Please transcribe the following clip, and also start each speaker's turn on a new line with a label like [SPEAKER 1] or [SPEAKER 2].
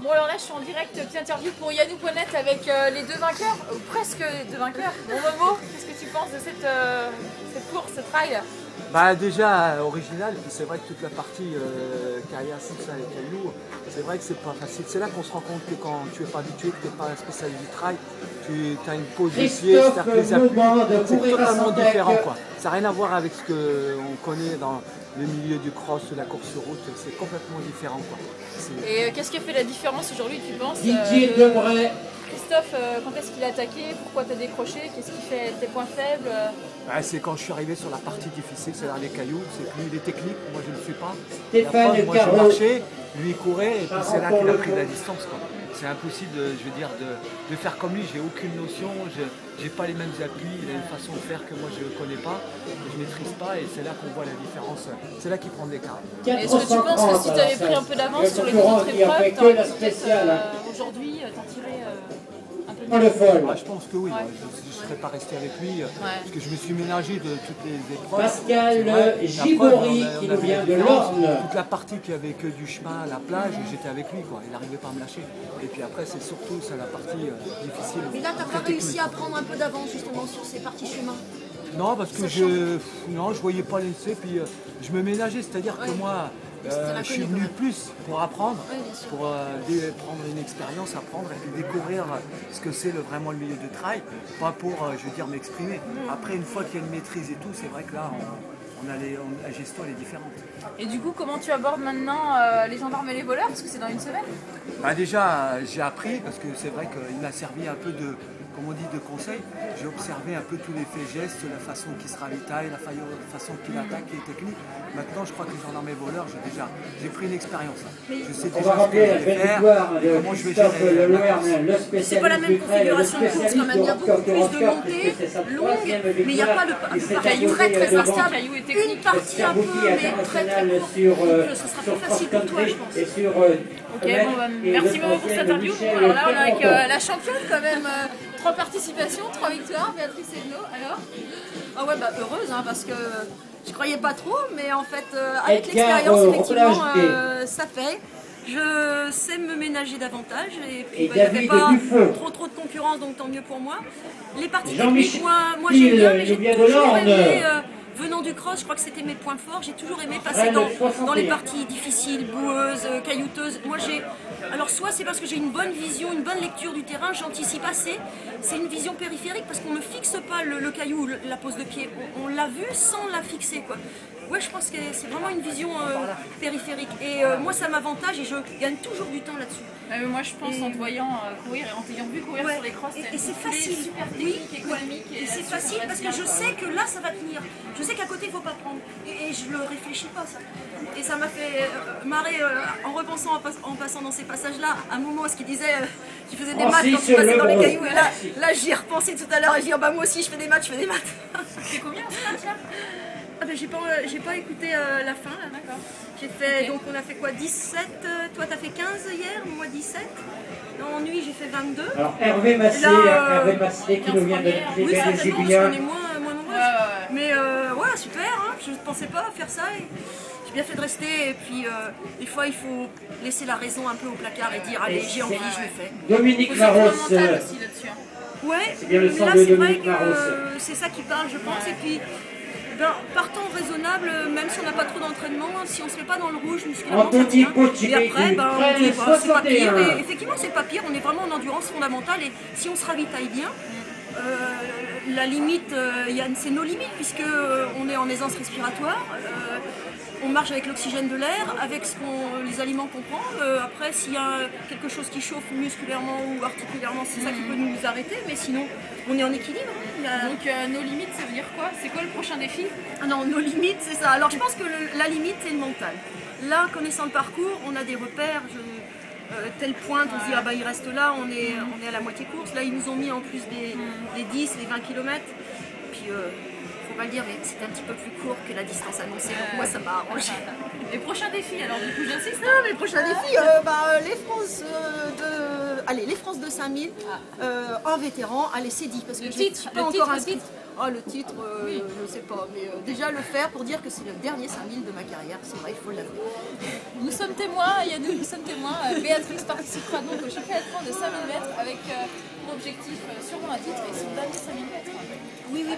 [SPEAKER 1] Bon alors là je suis en direct, petite interview pour Yannou.net avec les deux vainqueurs, ou presque les deux vainqueurs. Bon Momo, qu'est-ce que tu penses de cette course, ce trail?
[SPEAKER 2] Bah déjà original, puis c'est vrai que toute la partie carrière, ça et cailloux, c'est vrai que c'est pas facile. C'est là qu'on se rend compte que quand tu n'es pas habitué, que tu n'es pas un spécialiste du trail, tu as une pause de pied, c'est-à-dire que les appuis, c'est totalement différent quoi. Ça n'a rien à voir avec ce qu'on connaît dans le milieu du cross, de la course sur route, c'est complètement différent quoi.
[SPEAKER 1] Et qu'est-ce qui a fait la différence aujourd'hui tu penses Christophe, quand est-ce qu'il a attaqué? Pourquoi tu as décroché? Qu'est-ce qui fait tes points faibles?
[SPEAKER 2] C'est quand je suis arrivé sur la partie difficile, c'est-à-dire les cailloux, c'est que lui il est technique, moi je ne le suis pas.
[SPEAKER 3] Stéphane
[SPEAKER 2] moi je marchais, lui il courait et puis c'est là qu'il a pris la distance. C'est impossible de faire comme lui, j'ai aucune notion, j'ai pas les mêmes appuis, il a une façon de faire que moi je ne connais pas, que je ne maîtrise pas et c'est là qu'on voit la différence, c'est là qu'il prend de l'écart.
[SPEAKER 1] Est-ce que tu penses que si tu avais pris un peu d'avance sur les autres épreuves, tu aurais peut-être aujourd'hui t'en tirer un peu mieux?
[SPEAKER 2] Je pense que oui, je ne serais pas resté avec lui, parce que je me suis ménagé de toutes les épreuves.
[SPEAKER 3] Pascal Gibori qui nous vient de l'Orne.
[SPEAKER 2] Toute la partie qui avait que du chemin, la plage, j'étais avec lui, quoi. Il n'arrivait pas à me lâcher. Et puis après, c'est surtout la partie difficile.
[SPEAKER 4] Mais là, tu n'as pas réussi à prendre un peu d'avance justement sur ces parties chemin?
[SPEAKER 2] Non, parce que je voyais pas laisser, puis je me ménageais, c'est-à-dire que moi, je suis venu plus pour apprendre, pour prendre une expérience, apprendre et puis découvrir ce que c'est vraiment le milieu du trail, pas pour, je veux dire, m'exprimer. Après, une fois qu'il y a une maîtrise et tout, c'est vrai que là, la gestion elle est différente.
[SPEAKER 1] Et du coup, comment tu abordes maintenant les gendarmes et les voleurs, parce que c'est dans une semaine?
[SPEAKER 2] Déjà, j'ai appris, parce que c'est vrai qu'il m'a servi un peu de, comme on dit, de conseil. J'ai observé un peu tous les faits gestes, la façon qu'il se ravitaille, la façon qu'il attaque, les techniques. Maintenant, je crois que les gendarmes et voleurs, j'ai pris une expérience. Je sais déjà ce que je vais faire, comment je vais gérer la course.
[SPEAKER 4] C'est pas la même configuration de course quand même. Il y a beaucoup plus de montées longues, mais il n'y a pas le caillou très instable. Une partie un peu, mais très courte. Donc ce sera plus facile pour toi, je pense.
[SPEAKER 1] Ok, merci beaucoup pour cette interview. Bon, alors là, on est avec la championne quand même. 3 participations, 3 victoires, Béatrice Evenot. Alors
[SPEAKER 4] ah ouais, heureuse, parce que je croyais pas trop, mais en fait, avec l'expérience, effectivement, ça fait. Je sais me ménager davantage et puis il n'y avait pas trop de concurrence, donc tant mieux pour moi. Les parties techniques, moi j'aime bien, mais j'ai toujours aimé, venant du cross, je crois que c'était mes points forts. J'ai toujours aimé passer dans les parties difficiles, boueuses, caillouteuses. Moi alors soit c'est parce que j'ai une bonne vision, une bonne lecture du terrain, j'anticipe assez. C'est une vision périphérique parce qu'on ne fixe pas le caillou, la pose de pied. On l'a vu sans la fixer, quoi. Ouais, je pense que c'est vraiment une vision périphérique. Et moi, ça m'avantage et je gagne toujours du temps là-dessus.
[SPEAKER 1] Moi, je pense en te voyant courir et en t'ayant vu courir sur les crosses,
[SPEAKER 4] et c'est facile,
[SPEAKER 1] super technique, économique.
[SPEAKER 4] Et c'est facile parce que je sais que là, ça va tenir. Je sais qu'à côté, il ne faut pas prendre. Et je le réfléchis pas, ça. Et ça m'a fait marrer en repensant, en passant dans ces passages-là, à un moment, ce qu'il disait, qu'il faisait des maths quand il passait dans les cailloux. Et là j'y ai repensé tout à l'heure et j'ai dit, moi aussi, je fais des maths,
[SPEAKER 1] C'est combien ce match là?
[SPEAKER 4] J'ai pas écouté la fin là. D'accord. J'ai fait donc on a fait quoi 17, toi t'as fait 15 hier, moi 17. En nuit j'ai fait 22.
[SPEAKER 3] Alors Hervé Massé qui nous vient de
[SPEAKER 4] Gibien. On est moins nombreux. Mais ouais super, je ne pensais pas faire ça. J'ai bien fait de rester et puis des fois il faut laisser la raison un peu au placard et dire allez j'ai envie, je le fais.
[SPEAKER 3] Dominique Maros.
[SPEAKER 4] Ouais,
[SPEAKER 3] c'est bien le sang de Dominique Maros.
[SPEAKER 4] C'est ça qui parle je pense et puis partant raisonnable, même si on n'a pas trop d'entraînement, si on ne se met pas dans le rouge musculairement, ça tient. Et après, c'est pas pire. Et effectivement, c'est pas pire, on est vraiment en endurance fondamentale et si on se ravitaille bien, la limite, c'est nos limites puisqu'on est en aisance respiratoire. On marche avec l'oxygène de l'air, avec les aliments qu'on prend. Après, s'il y a quelque chose qui chauffe musculairement ou articulairement, c'est ça qui peut nous arrêter. Mais sinon, on est en équilibre.
[SPEAKER 1] Donc, nos limites, ça veut dire quoi? C'est quoi le prochain défi?
[SPEAKER 4] Non, nos limites, c'est ça. Alors, je pense que la limite, c'est le mental. Là, connaissant le parcours, on a des repères. Telle pointe, on se dit, il reste là, on est à la moitié course. Là, ils nous ont mis en plus les 10, les 20 km. Puis, faut pas le dire, mais c'est un petit peu plus court que la distance annoncée. Donc moi, ça m'a arrangé.
[SPEAKER 1] Les prochains défis, alors du coup, j'insiste.
[SPEAKER 4] Non, les prochains défis, les France allez, les France de 5000 en vétéran, allez, c'est dit. Parce que
[SPEAKER 1] le
[SPEAKER 4] j'ai
[SPEAKER 1] titre,
[SPEAKER 4] pas encore inscrit. Oh, le titre, oui. Je ne sais pas, mais déjà le faire pour dire que c'est le dernier 5000 de ma carrière, c'est vrai, il faut l'avouer.
[SPEAKER 1] Nous sommes témoins, Yannou, nous sommes témoins. Béatrice participera donc au championnat de France de 5000 mètres avec pour objectif sûrement un titre et son dernier 5000 mètres.
[SPEAKER 4] Oui, oui.